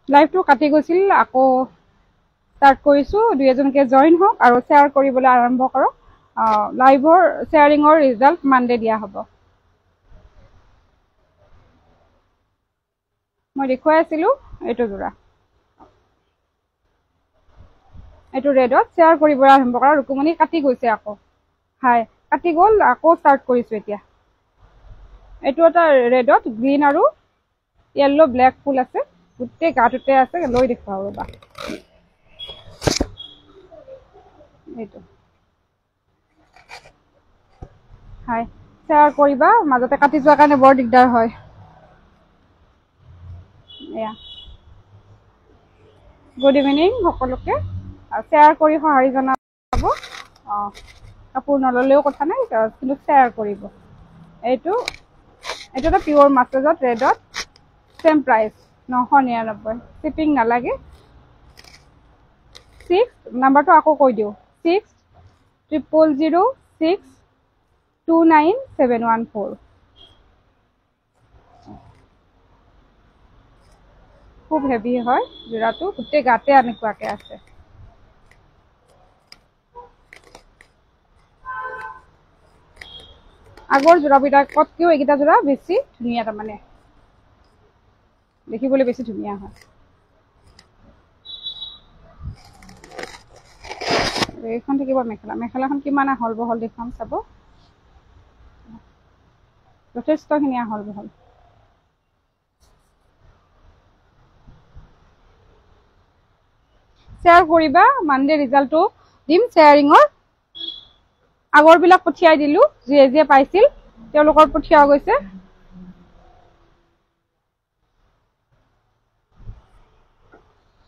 লাইভটো কাটি গৈছিল আকৌ ষ্টাৰ্ট কৰিছোঁ দুই এজনকে জইন হওক আৰু শ্বেয়াৰ কৰিবলৈ আৰম্ভ কৰক লাইভৰ শ্বেয়াৰিঙৰ ৰিজাল্ট মানডে দিয়া হ'ব মই দেখুৱাই আছিলোঁ এইটো যোৰা এইটো ৰেডত শ্বেয়াৰ কৰিবলৈ আৰম্ভ কৰা ৰুকুমণি কাটি গৈছে আকৌ হাই কাটি গ'ল আকৌ ষ্টাৰ্ট কৰিছোঁ এতিয়া এইটো এটা ৰেডত গ্ৰীণ আৰু য়েল্লো ব্লেক ফুল আছে গোটেই গাটোতে আছে লৈ দেখুৱাও ৰ'বা এইটো হাই শ্বেয়াৰ কৰিবা মাজতে কাটি যোৱাৰ কাৰণে বৰ দিগদাৰ হয় এয়া গুড ইভিনিং সকলোকে শ্বেয়াৰ কৰি সঁহাৰি জনাব কাপোৰ নল'লেও কথা নাই কিন্তু শ্বেয়াৰ কৰিব এইটো এটা পিয়ৰ মাছৰাজত ৰেডত চেম প্ৰাইচ 999 শ্বিপিং নালাগে 6 নাম্বাৰটো আকৌ কৈ দিওঁ 6006299714 খুব হেভি হয় যোৰাটো গোটেই গাতে এনেকুৱাকে আছে আগৰ যোৰাবিলাকতকৈও এইকেইটা যোৰা বেছি ধুনীয়া তাৰমানে দেখিবলৈ বেছি ধুনীয়া হয় এইখন থাকিব মেখেলাখন কিমান আহল বহল দেখুৱাম চাব যথেষ্টখিনি আহল বহল শ্বেয়াৰ কৰিবা মানডে ৰিজাল্টটো দিম শ্বেয়াৰিঙৰ আগৰবিলাক পঠিয়াই দিলোঁ যিয়ে যিয়ে পাইছিল তেওঁলোকৰ পঠিওৱা গৈছে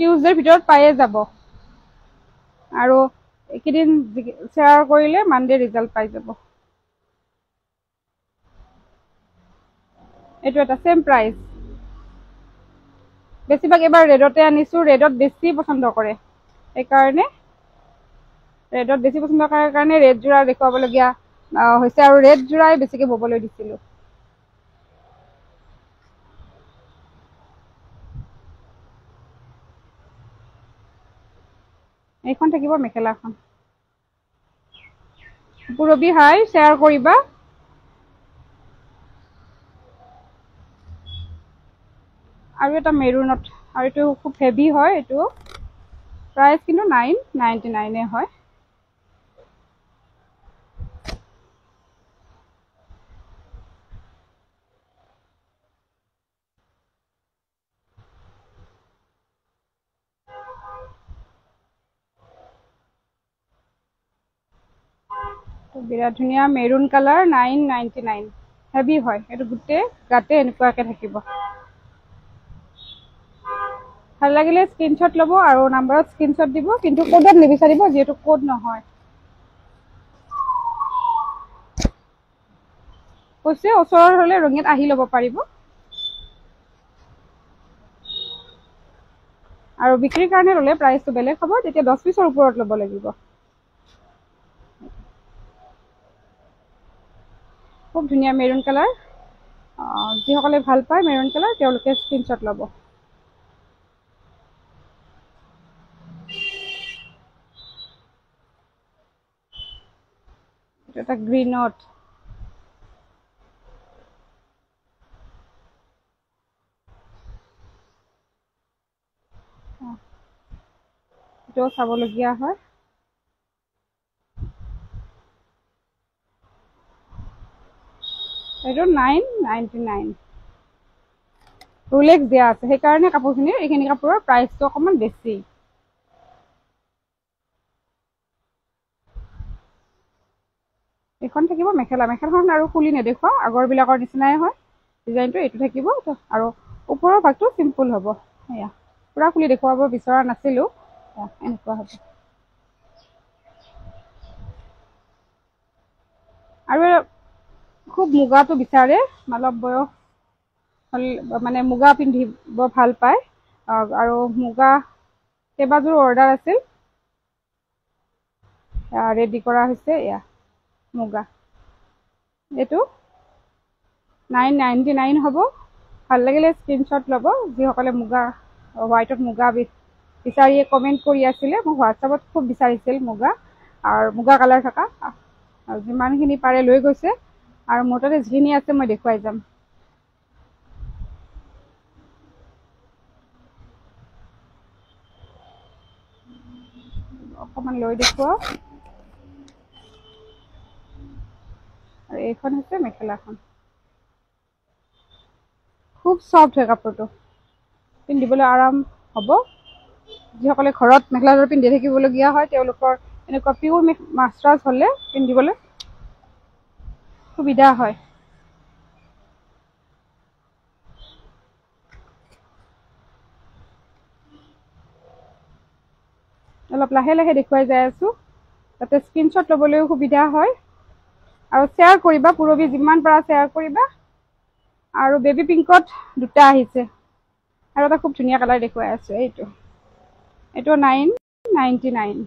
টিউজডেৰ ভিতৰত পায়ে যাব আৰু এইকেইদিন শ্বেয়াৰ কৰিলে মানডে ৰিজাল্ট পাই যাব এইটো এটা চেম প্ৰাইচ বেছিভাগ এবাৰ ৰেডতে আনিছোঁ ৰেডত বেছি পচন্দ কৰে সেইকাৰণে ৰেডত বেছি পচন্দ কৰাৰ কাৰণে ৰেড যোৰা দেখুৱাবলগীয়া হৈছে আৰু ৰেড যোৰাই বেছিকৈ ববলৈ দিছিলোঁ এইখন থাকিব মেখেলাখন পুৰবী হাই শ্বেয়াৰ কৰিবা আৰু এটা মেৰুনত আৰু এইটো খুব হেভি হয় এইটো প্ৰাইচ কিন্তু 999 হয় বিৰাট ধুনীয়া মেৰুন কালাৰ 999 হেভি হয় এইটো গোটেই গাতে এনেকুৱাকে থাকিব ভাল লাগিলে স্ক্ৰীনশ্বট ল'ব আৰু নাম্বাৰত স্ক্ৰীনশ্বট দিব কিন্তু কোডত নিবিচাৰিব যিহেতু কোড নহয় কৈছে ওচৰৰ হ'লে ৰঙিয়াত আহি ল'ব পাৰিব আৰু বিক্ৰীৰ কাৰণে ল'লে প্ৰাইচটো বেলেগ হ'ব তেতিয়া 10 পিছৰ ওপৰত ল'ব লাগিব খুব ধুনীয়া মেৰুন কালাৰ যিসকলে ভাল পায় মেৰুন কালাৰ তেওঁলোকে স্ক্ৰীনশ্বট ল'ব এটা গ্ৰীনত এটাও চাবলগীয়া হয় এইটো 999 ৰুলেক্স দিয়া আছে সেইকাৰণে কাপোৰখিনিৰ এইখিনি কাপোৰৰ প্ৰাইচটো অকণমান বেছি এইখন থাকিব মেখেলাখন আৰু খুলি নেদেখুৱাওঁ আগৰবিলাকৰ নিচিনাই হয় ডিজাইনটো এইটো থাকিব আৰু ওপৰৰ ভাগটো চিম্পুল হ'ব এয়া পুৰা খুলি দেখুৱাব বিচৰা নাছিলোঁ এনেকুৱা হ'ব আৰু খুব মুগাটো বিচাৰে অলপ বয়স মানে মুগা পিন্ধিব ভাল পায় আৰু মুগা কেইবাযোৰ অৰ্ডাৰ আছিল ৰেডি কৰা হৈছে এয়া মুগা এইটো 999 হ'ব ভাল লাগিলে স্ক্ৰীনশ্বট ল'ব যিসকলে মুগা হোৱাইটত মুগা বিচাৰিয়ে কমেণ্ট কৰি আছিলে, মোক হোৱাটছআপত খুব বিচাৰিছিল মুগা আৰু মুগা কালাৰ থকা, আৰু যিমানখিনি পাৰে লৈ গৈছে, আৰু মোৰ তাতে যিখিনি আছে মই দেখুৱাই যাম। অকণমান লৈ দেখুৱাও। আৰু এইখন হৈছে মেখেলাখন, খুব চফ্ট হয় কাপোৰটো, পিন্ধিবলৈ আৰাম হ'ব। যিসকলে ঘৰত মেখেলা চাদৰ পিন্ধি থাকিবলগীয়া হয় তেওঁলোকৰ এনেকুৱা পিয়ৰ মাছৰাজ হ'লে পিন্ধিবলৈ সুবিধা হয়। অলপ লাহে লাহে দেখুৱাই যাই আছোঁ যাতে স্ক্ৰীনশ্বট ল'বলৈও সুবিধা হয়। আৰু শ্বেয়াৰ কৰিবা, পুৰবী যিমান পাৰা শ্বেয়াৰ কৰিবা। আৰু বেবী পিংকত দুটা আহিছে, আৰু এটা খুব ধুনীয়া কালাৰ দেখুৱাই আছোঁ, এইটো 999।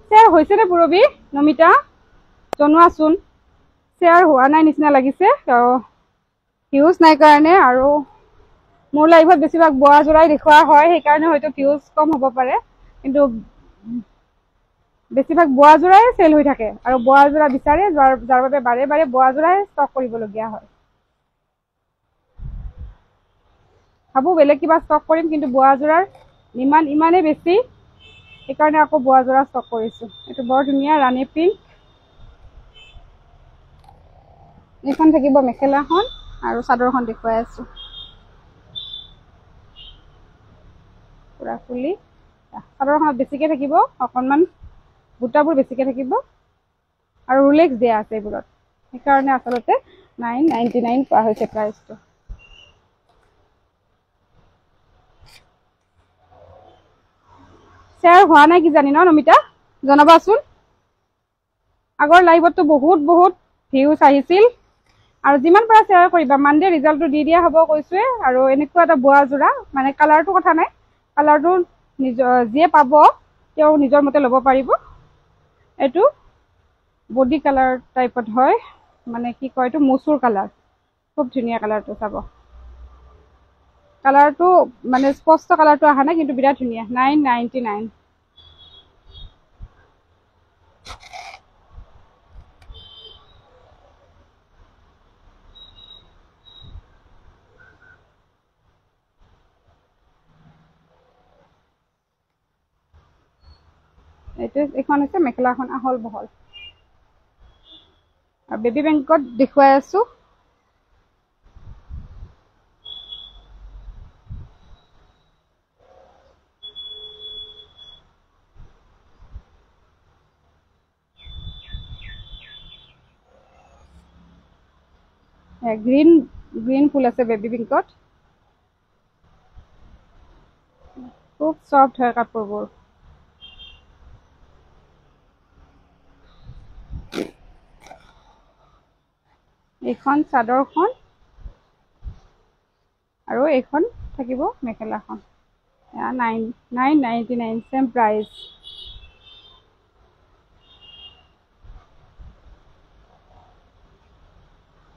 শ্বেয়াৰ হৈছেনে পুৰবী? নমিতা জনোৱাচোন। শ্বেয়াৰ হোৱা নাই নিচিনা লাগিছে, ভিউজ নাই কাৰণে। আৰু মোৰ লাইভত বেছিভাগ বোৱা যোৰাই দেখুওৱা হয়, সেইকাৰণে হয়তো ভিউজ কম হ'ব পাৰে, কিন্তু বেছিভাগ বোৱা যোৰাই চেল হৈ থাকে, আৰু বোৱা যোৰা বিচাৰে, যাৰ বাবে বাৰে বাৰে বোৱা যোৰাই ষ্টক কৰিবলগীয়া হয়। ভাবোঁ বেলেগ কিবা ষ্টক কৰিম, কিন্তু বোৱা যোৰাৰ ইমানেই বেছি, সেইকাৰণে আকৌ বোৱা যোৰা ষ্টক কৰিছোঁ। এইটো বৰ ধুনীয়া ৰাণী পিংক। এইখন থাকিব মেখেলাখন, আৰু চাদৰখন দেখুৱাই আছোঁ পুৰা ফুলি। চাদৰখনত বেছিকৈ থাকিব, অকণমান বুটাবোৰ বেছিকৈ থাকিব, আৰু ৰুলেক্স দিয়া আছে এইবোৰত, সেইকাৰণে আচলতে 999 পোৱা হৈছে প্ৰাইচটো। শ্বেয়াৰ হোৱা নাই কিজানি ন নমিতা? জনাবাচোন। আগৰ লাইভততো বহুত ভিউজ আহিছিল, আৰু যিমান পাৰা শ্বেয়াৰ কৰিবা। মানডে ৰিজাল্টটো দি দিয়া হ'ব কৈছোৱে। আৰু এনেকুৱা এটা বোৱা যোৰা, মানে কালাৰটো কথা নাই, কালাৰটো যিয়ে পাব তেওঁ নিজৰ মতে ল'ব পাৰিব। এইটো বডি কালাৰ টাইপত হয়, মানে কি কয় এইটো মচুৰ কালাৰ, খুব ধুনীয়া কালাৰটো। চাব কালাৰটো, মানে স্পষ্ট কালাৰটো অহা নাই, কিন্তু বিৰাট ধুনীয়া। 999। এইখন হৈছে মেখেলাখন, আহল বহল। আৰু বেবী পিংকত দেখুৱাই আছোঁ। গ্ৰীণ ফুল আছে বেবী পিংকত, খুব চফ্ট হয় কাপোৰবোৰ। এইখন চাদৰখন, আৰু এইখন থাকিব মেখেলাখন। 999 চেম প্ৰাইচ।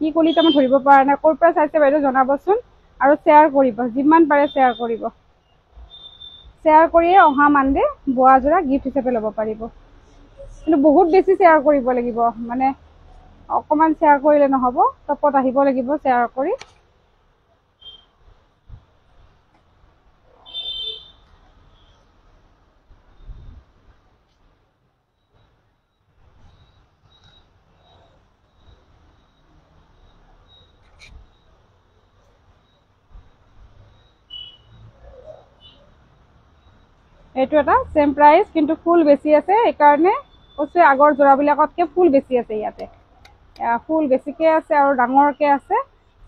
কি কলিতা মই ধৰিব পৰা নাই, ক'ৰ পৰা চাইছে বাইদেউ জনাবচোন। আৰু শ্বেয়াৰ কৰিব, যিমান পাৰে শ্বেয়াৰ কৰিব। শ্বেয়াৰ কৰিয়ে অহা মানডে বোৱা যোৰা গিফ্ট হিচাপে ল'ব পাৰিব। কিন্তু বহুত বেছি শ্বেয়াৰ কৰিব লাগিব, মানে অকণমান শ্বেয়াৰ কৰিলে নহ'ব, টপত আহিব লাগিব শ্বেয়াৰ কৰি। এইটো এটা চেম প্ৰাইচ, কিন্তু ফুল বেছি আছে, সেইকাৰণে কৈছে আগৰ যোৰাবিলাকতকৈ ফুল বেছি আছে ইয়াতে। ফুল বেছিকৈ আছে আৰু ডাঙৰকৈ আছে,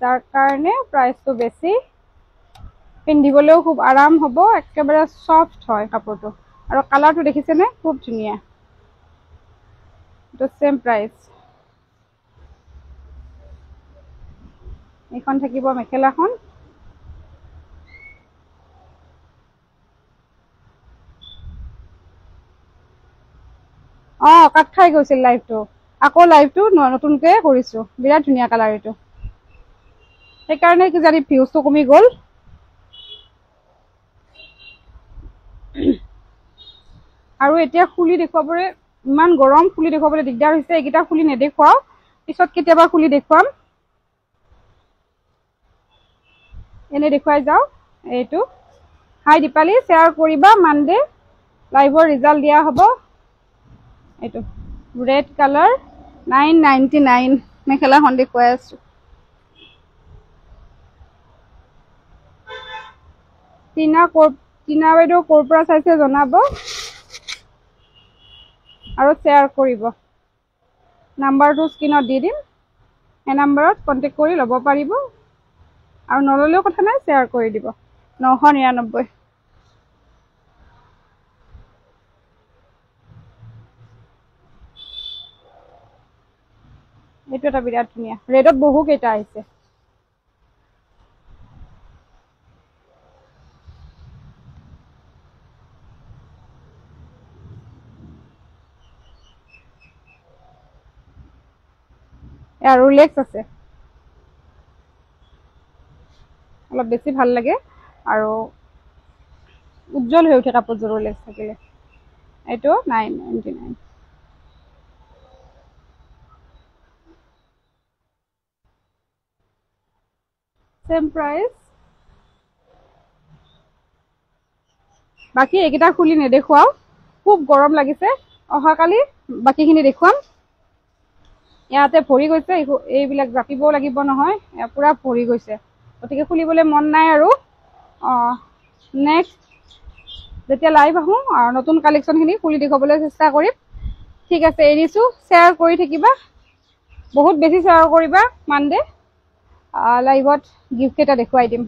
যাৰ কাৰণে প্ৰাইচটো বেছি। পিন্ধিবলৈও খুব আৰাম হ'ব, একেবাৰে চফ্ট হয় কাপোৰটো। আৰু কালাৰটো দেখিছেনে, খুব ধুনীয়া। এইটো চেম প্ৰাইচ। এইখন থাকিব মেখেলাখন। কাট খাই গৈছিল লাইভটো, আকৌ লাইভটো নতুনকৈ কৰিছোঁ। বিৰাট ধুনীয়া কালাৰ এইটো, সেইকাৰণে কিজানি ভিউজটো কমি গ'ল। আৰু এতিয়া খুলি দেখুৱাবলৈ ইমান গৰম, খুলি দেখুৱাবলৈ দিগদাৰ হৈছে। এইকেইটা খুলি নেদেখুৱাও, পিছত কেতিয়াবা খুলি দেখুৱাম। এনে দেখুৱাই যাওঁ। এইটো হাই দীপালি, শ্বেয়াৰ কৰিবা, মানডে লাইভৰ ৰিজাল্ট দিয়া হ'ব। এইটো ৰেড কালাৰ 999 মেখেলাখন দেখুৱাই আছো। টিনা বাইদেউ ক'ৰ পৰা চাইছে জনাব আৰু শ্বেয়াৰ কৰিব। নাম্বাৰটো স্ক্ৰীনত দি দিম, সেই নাম্বাৰত কণ্টেক্ট কৰি ল'ব পাৰিব, আৰু নল'লেও কথা নাই, শ্বেয়াৰ কৰি দিব। 999। এইটো এটা বিৰাট ধুনীয়া, ৰেডত বহু কেইটা আহিছে। আৰু লেক্স আছে, অলপ বেছি ভাল লাগে আৰু উজ্জ্বল হৈ উঠে কাপোৰযোৰৰ লেক্স থাকিলে। এইটো 999। চেম প্ৰাইচ। বাকী এইকেইটা খুলি নেদেখুৱাও, খুব গৰম লাগিছে। অহাকালি বাকীখিনি দেখুৱাম। ইয়াতে ভৰি গৈছে, এইবিলাক জাপিবও লাগিব নহয়, পুৰা ভৰি গৈছে, গতিকে খুলিবলৈ মন নাই। আৰু নেক্সট যেতিয়া লাইভ আহোঁ নতুন কালেকশ্যনখিনি খুলি দেখুৱাবলৈ চেষ্টা কৰিম। ঠিক আছে, এৰিছোঁ। শ্বেয়াৰ কৰি থাকিবা, বহুত বেছি শ্বেয়াৰ কৰিবা। মানডে লাইভত গিফ্ট এটা দেখুৱাই দিম।